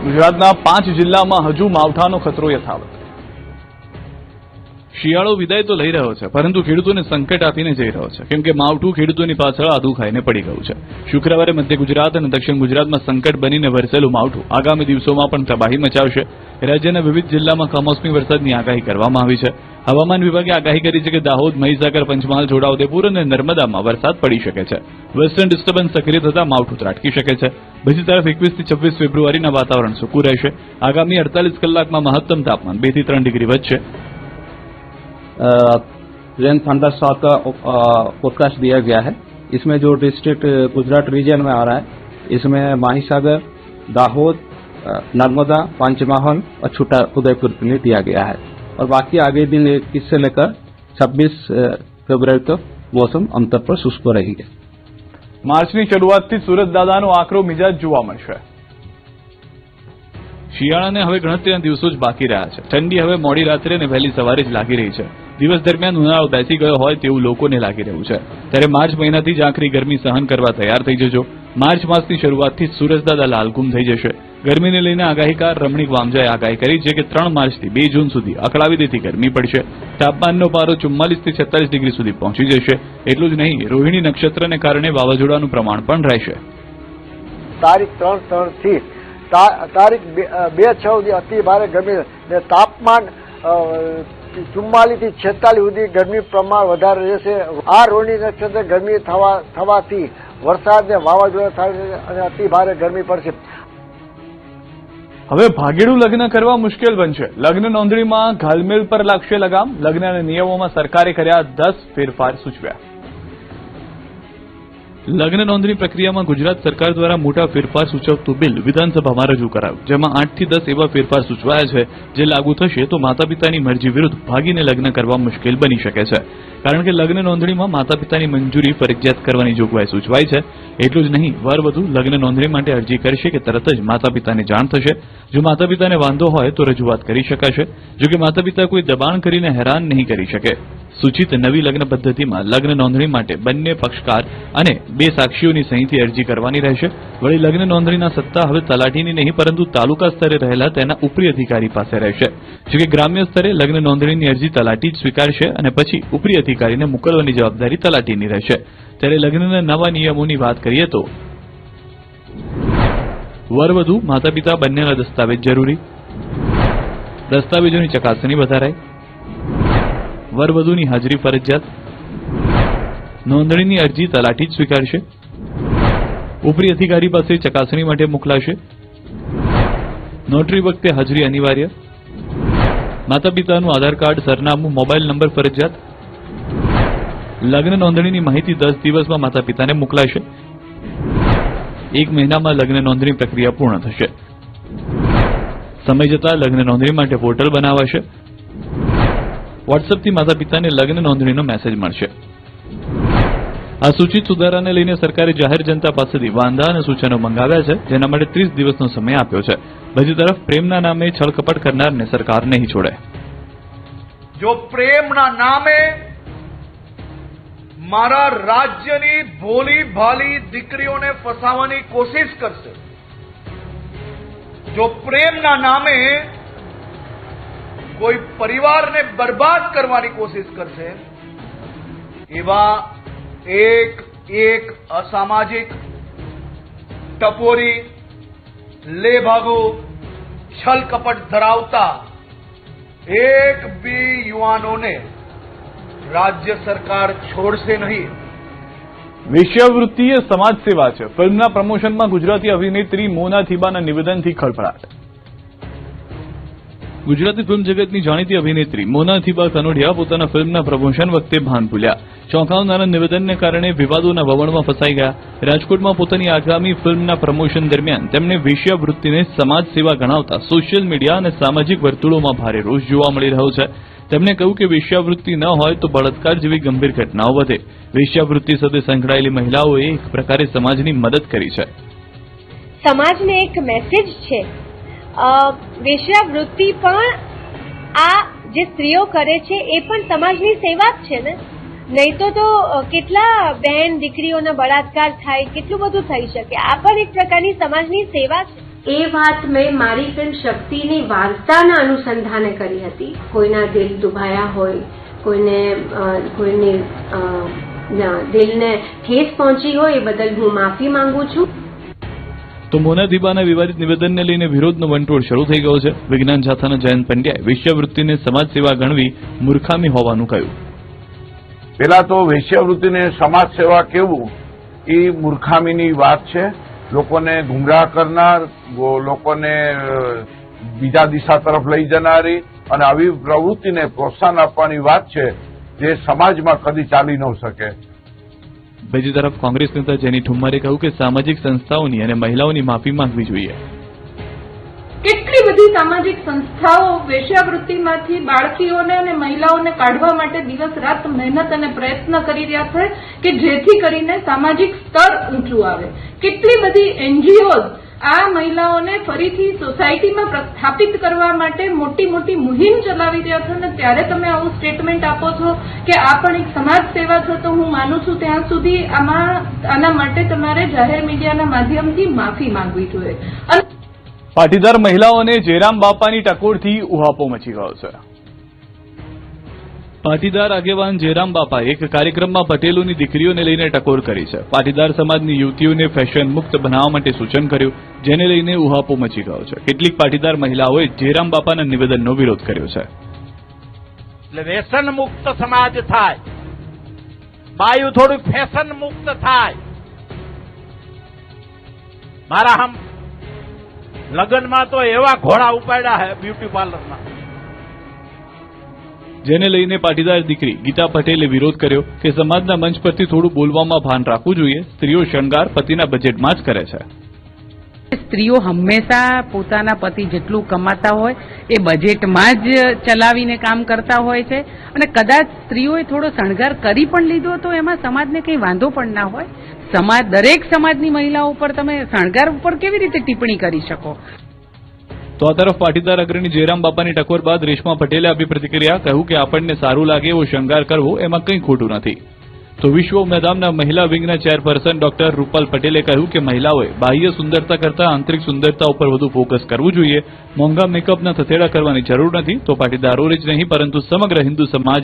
ગુજરાતના 5 જિલ્લામાં હજુ માવઠાનો ખતરો યથાવત. શિયાળો વિદાય તો લઈ રહ્યો છે, પરંતુ ખેડૂતોને સંકટ આપીને જઈ રહ્યો છે, કેમ કે માવઠું ખેડૂતોની પાછળ આદુ ખાઈને પડી ગયું છે. શુક્રવારે મધ્ય ગુજરાત અને દક્ષિણ ગુજરાતમાં સંકટ બનીને વરસેલું માવઠું આગામી દિવસોમાં પણ તબાહી મચાવશે. રાજ્યના વિવિધ જિલ્લામાં કમોસમી વરસાદની આગાહી કરવામાં આવી છે. હવામાન વિભાગે આગાહી કરી છે કે દાહોદ, મહીસાગર, પંચમહાલ, છોટાઉદેપુર અને નર્મદામાં વરસાદ પડી શકે છે. વેસ્ટર્ન ડિસ્ટર્બન્સ સક્રિય થતા માવઠું ત્રાટકી શકે છે. બીજી તરફ 21 થી 26 ફેબ્રુઆરીના વાતાવરણ સૂકું રહેશે. આગામી 48 કલાકમાં મહત્તમ તાપમાન 2 થી 3 ડિગ્રી વધશે. रेन थंडर शॉट का फोरकास्ट दिया गया है. इसमें जो डिस्ट्रिक्ट गुजरात रीजन में आ रहा है, इसमें माहीसागर, दाहोद, नर्मदा, पंचमहल और छोटा उदयपुर के लिए दिया गया है. और बाकी आगे दिन 21 से लेकर 26 फरवरी तक मौसम आमतौर पर शुष्क रहेगी. માર્ચની શરૂઆતથી સુરત દાદાનો આકરો મિજાજ જોવા મળશે. શિયાળાને હવે ગણતરીના દિવસો જ બાકી રહ્યા છે. ઠંડી હવે મોડી રાત્રે અને વહેલી સવારે જ લાગી રહી છે. દિવસ દરમિયાન ઉનાળો બેસી ગયો હોય તેવું લોકોને લાગી રહ્યું છે. ત્યારે માર્ચ મહિનાથી જ આખરી ગરમી સહન કરવા તૈયાર થઈ જજો. માર્ચ માસની શરૂઆતથી જ સૂરજ દાદા લાલઘુમ થઈ જશે. ગરમીને લઈને આગાહીકાર રમણીક વામજાએ આગાહી કરી છે કે 3 માર્ચથી 2 જૂન સુધી અકળાવી દેતી ગરમી પડશે. તાપમાનનો પારો 44 થી 46 ડિગ્રી સુધી પહોંચી જશે. એટલું જ નહીં, રોહિણી નક્ષત્રને કારણે વાવાઝોડાનું પ્રમાણ પણ રહેશે. તારીખ 3 થી તારીખ 2-6 સુધી અતિ ભારે ગરમી ને તાપમાન 44 થી 46 સુધી ગરમી પ્રમાણ વધારે રહેશે. આ રોહિણી નક્ષત્ર ગરમી થવાથી વરસાદ ને વાવાઝોડા થાય અને અતિ ભારે ગરમી પડશે. હવે ભાગેડું લગ્ન કરવા મુશ્કેલ બનશે. લગ્ન નોંધણીમાં ઘાલમેલ પર લાગશે લગામ. લગ્નના નિયમોમાં સરકારે કર્યા 10 ફેરફાર સૂચવ્યા. લગ્ન નોંધણી પ્રક્રિયામાં ગુજરાત સરકાર દ્વારા મોટા ફેરફાર સૂચવતું બિલ વિધાનસભામાં રજૂ કરાયું, જેમાં 8 થી 10 એવા ફેરફાર સૂચવાયા છે જે લાગુ થશે તો માતા પિતાની મરજી વિરુદ્ધ ભાગીને લગ્ન કરવા મુશ્કેલ બની શકે છે. કારણ કે લગ્ન નોંધણીમાં માતા પિતાની મંજૂરી ફરજિયાત કરવાની જોગવાઈ સૂચવાઈ છે. એટલું જ નહીં, વરવધુ લગ્ન નોંધણી માટે અરજી કરશે કે તરત જ માતા પિતાને જાણ થશે. જો માતા પિતાને વાંધો હોય તો રજૂઆત કરી શકાશે. જોકે માતા પિતા કોઈ દબાણ કરીને હેરાન નહીં કરી શકે. સૂચિત નવી લગ્ન પદ્ધતિમાં લગ્ન નોંધણી માટે બંને પક્ષકાર અને 2 સાક્ષીઓની સહીથી અરજી કરવાની રહેશે. વળી લગ્ન નોંધણીના સત્તા હવે તલાટીની નહીં પરંતુ તાલુકા સ્તરે રહેલા તેના ઉપરી અધિકારી પાસે રહેશે. જોકે ગ્રામ્ય સ્તરે લગ્ન નોંધણીની અરજી તલાટી જ સ્વીકારશે અને પછી ઉપરી અધિકારીને મોકલવાની જવાબદારી તલાટીની રહેશે. ત્યારે લગ્નના નવા નિયમોની વાત કરીએ તો વરવધુ માતા પિતા બંનેના દસ્તાવેજ જરૂરી. દસ્તાવેજોની ચકાસણી વધારાઈ. વરવધુની હાજરી ફરજિયાત. નોંધણીની અરજી તલાટી જ સ્વીકારશે. ઉપરી અધિકારી પાસે ચકાસણી માટે મોકલાશે. નોટરી વખતે હાજરી અનિવાર્ય. માતા પિતાનું આધાર કાર્ડ, સરનામું, મોબાઈલ નંબર ફરજિયાત. લગ્ન નોંધણીની માહિતી 10 દિવસમાં માતા પિતાને મોકલાશે. 1 મહિનામાં લગ્ન નોંધણી પ્રક્રિયા પૂર્ણ થશે. સમય જતાં લગ્ન નોંધણી માટે પોર્ટલ બનાવાશે. વોટ્સએપથી માતા પિતાને લગ્ન નોંધણીનો મેસેજ મળશે. આ સૂચિત સુધારાને લઈને સરકારે જાહેર જનતા પાસેથી વાંધા અને સૂચનો મંગાવ્યા છે, જેના માટે 30 દિવસનો સમય આપ્યો છે. બીજી તરફ પ્રેમના નામે છળકપટ કરનારને સરકાર નહીં છોડે. જો પ્રેમના નામે મારા રાજ્યની ભોલી ભાલી દીકરીઓને ફસાવવાની કોશિશ કરશે, જો પ્રેમના નામે કોઈ પરિવારને બરબાદ કરવાની કોશિશ કરશે, એવા એક અસામાજિક, ટપોરી, લેભાગુ, છલ કપટ ધરાવતા એક બી યુવાનોને રાજ્ય સરકાર છોડશે નહીં. વેશ્યાવૃત્તિ એ સમાજ સેવા છે. ફિલ્મના પ્રમોશનમાં ગુજરાતી અભિનેત્રી મોના થીબાના નિવેદનથી ખળભળાટ. ગુજરાતી ફિલ્મ જગતની જાણીતી અભિનેત્રી મોના થીબા કનોડિયા પોતાના ફિલ્મના પ્રમોશન વખતે ભાન ભૂલ્યા. ચોંકાવનારા નિવેદનને કારણે વિવાદોના વવણમાં ફસાઈ ગયા. રાજકોટમાં પોતાની આગામી ફિલ્મના પ્રમોશન દરમિયાન તેમણે વેશ્યાવૃત્તિને સમાજ સેવા ગણાવતા સોશિયલ મીડિયા અને સામાજિક વર્તુળોમાં ભારે રોષ જોવા મળી રહ્યો છે. તેમણે કહ્યું કે વેશ્યાવૃત્તિ ન હોય તો બળાત્કાર જેવી ગંભીર ઘટનાઓ વધે. વેશ્યાવૃત્તિ સાથે સંકળાયેલી મહિલાઓએ એક પ્રકારે સમાજની મદદ કરી છે. સમાજને એક મેસેજ છે. વેશ્યાવૃત્તિ પણ આ જે સ્ત્રીઓ કરે છે એ પણ સમાજની સેવા જ છે ને. નહીં તો કેટલા બહેન દીકરીઓના બળાત્કાર થાય, કેટલું બધું થઈ શકે. આ પણ એક પ્રકારની સમાજની સેવા છે. એ વાત મેં મારી ફિલ્મ શક્તિની વાર્તાના અનુસંધાને કરી હતી. કોઈના દિલ દુભાયા હોય, કોઈને દિલને ઠેસ પહોંચી હોય એ બદલ હું માફી માંગુ છું. તો મોના દીબાના વિવાદિત નિવેદનને લઈને વિરોધનો વંટોળ શરૂ થઈ ગયો છે. વિજ્ઞાન જાથાના જયંત પંડ્યાએ વેશ્યાવૃત્તિને સમાજ સેવા ગણવી મૂર્ખામી હોવાનું કહ્યું. પેલા તો વેશ્યાવૃત્તિને સમાજ સેવા કેવું એ મૂર્ખામીની વાત છે. લોકોને ગુમરાહ કરનાર, લોકોને બીજા દિશા તરફ લઈ જનારી અને આવી પ્રવૃત્તિને પ્રોત્સાહન આપવાની વાત છે જે સમાજમાં કદી ચાલી ન શકે. બીજી તરફ કોંગ્રેસ નેતા જેની ઠુમ્મરે કહ્યું કે સામાજિક સંસ્થાઓની અને મહિલાઓની માફી માંગવી જોઈએ. કેટલી બધી સામાજિક સંસ્થાઓ વેશ્યાવૃત્તિમાંથી બાળકીઓને અને મહિલાઓને કાઢવા માટે દિવસ રાત મહેનત અને પ્રયત્ન કરી રહ્યા છે કે જેથી કરીને સામાજિક સ્તર ઊંચું આવે. કેટલી બધી એનજીઓઝ આ મહિલાઓને ફરીથી સોસાયટીમાં પ્રસ્થાપિત કરવા માટે મોટી મોટી મુહિમ ચલાવી રહ્યા છો, અને ત્યારે તમે આવું સ્ટેટમેન્ટ આપો છો કે આ પણ એક સમાજ સેવા છે. તો હું માનું છું ત્યાં સુધી આના માટે તમારે જાહેર મીડિયાના માધ્યમથી માફી માંગવી જોઈએ. પાટીદાર મહિલાઓને જયરામ બાપાની ટકોરથી ઉહાપો મચી ગયો છે. પાટીદાર આગેવાન જયરામ બાપાએ એક કાર્યક્રમમાં પટેલોની દીકરીઓને લઈને ટકોર કરી છે. પાટીદાર સમાજની યુવતીઓને ફેશન મુક્ત બનાવવા માટે સૂચન કર્યું, જેને લઈને ઉહાપો મચી ગયો છે. કેટલીક પાટીદાર મહિલાઓએ જયરામ બાપાના નિવેદનનો વિરોધ કર્યો છે. એટલે વ્યસન મુક્ત સમાજ થાય, બાયું થોડુંક ફેશન મુક્ત થાય. મારા હમ લગ્નમાં તો એવા ઘોડા ઉપાડ્યા હે બ્યુટી પાર્લરના. જેને લઈને પાટીદાર દીકરી ગીતા પટેલે વિરોધ કર્યો કે સમાજના મંચ પરથી થોડું બોલવામાં ભાન રાખવું જોઈએ. સ્ત્રીઓ શણગાર પતિના બજેટમાં જ કરે છે. સ્ત્રીઓ હંમેશા પોતાના પતિ જેટલું કમાતા હોય એ બજેટમાં જ ચલાવીને કામ કરતા હોય છે, અને કદાચ સ્ત્રીઓએ થોડો શણગાર કરી પણ લીધો તો એમાં સમાજને કંઈ વાંધો પણ ના હોય. દરેક સમાજની મહિલાઓ ઉપર તમે શણગાર ઉપર કેવી રીતે ટિપ્પણી કરી શકો? તો આ તરફ પાટીદાર અગ્રણી જયરામ બાપાની ટકોર બાદ રેશમા પટેલે આપી પ્રતિક્રિયા. કહ્યું કે આપણને સારું લાગે એવો શણગાર કરવો એમાં કંઈ ખોટું નથી. તો વિશ્વ ઉમેદામના મહિલા વિંગના ચેરપર્સન ડોક્ટર રૂપાલ પટેલે કહ્યું કે મહિલાઓએ બાહ્ય સુંદરતા કરતા આંતરિક સુંદરતા ઉપર વધુ ફોકસ કરવું જોઈએ. મોંઘા મેકઅપના થથેડા કરવાની જરૂર નથી. તો પાટીદારો જ નહીં પરંતુ સમગ્ર હિન્દુ સમાજ